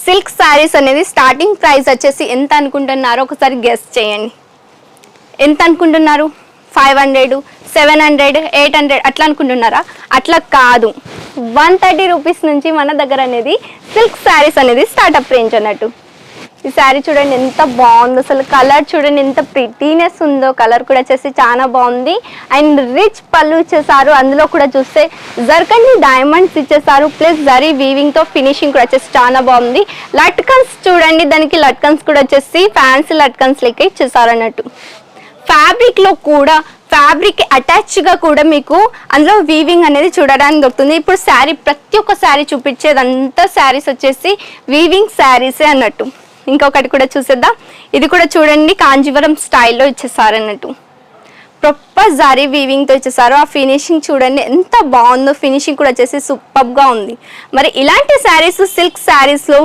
Silk saris అనేది starting price వచ్చేసి ఎంత అనుకుంటున్నారో ఒకసారి గెస్ చేయండి. ఎంత అనుకుంటున్నారు? 500, 700, 800 అట్లా అనుకుంటున్నారా? అట్లా కాదు, 130 రూపీస్ నుంచి మన దగ్గర అనేది సిల్క్ శారీస్ అనేది స్టార్ట్అప్ రేంజ్ అన్నట్టు. ఈ శారీ చూడండి ఎంత బాగుందో, అసలు కలర్ చూడండి ఎంత ప్రిటీనెస్ ఉందో. కలర్ కూడా వచ్చేసి చాలా బాగుంది అండ్ రిచ్ పళ్ళు ఇచ్చేసారు. అందులో కూడా చూస్తే జర్కని డైమండ్స్ ఇచ్చేసారు, ప్లస్ జరీ వీవింగ్ తో ఫినిషింగ్ కూడా వచ్చేసి చాలా బాగుంది. లట్కన్స్ చూడండి, దానికి లట్కన్స్ కూడా వచ్చేసి ఫ్యాన్సీ లట్కన్స్ లెక్క ఇచ్చేసారు అన్నట్టు. ఫ్యాబ్రిక్ లో కూడా ఫ్యాబ్రిక్ అటాచ్ గా కూడా మీకు అందులో వీవింగ్ అనేది చూడడానికి దొరుకుతుంది. ఇప్పుడు శారీ ప్రతి ఒక్క శారీ చూపించేదంతా శారీస్ వచ్చేసి వీవింగ్ శారీసే అన్నట్టు. ఇంకొకటి కూడా చూసేద్దాం. ఇది కూడా చూడండి కాంజీవరం స్టైల్లో ఇచ్చేసారు అన్నట్టు. ప్రాపర్ జరీ వీవింగ్ తో ఇచ్చేసారు. ఆ ఫినిషింగ్ చూడండి ఎంత బాగుందో. ఫినిషింగ్ కూడా వచ్చేసి సూపర్ గా ఉంది. మరి ఇలాంటి శారీస్ సిల్క్ శారీస్ లో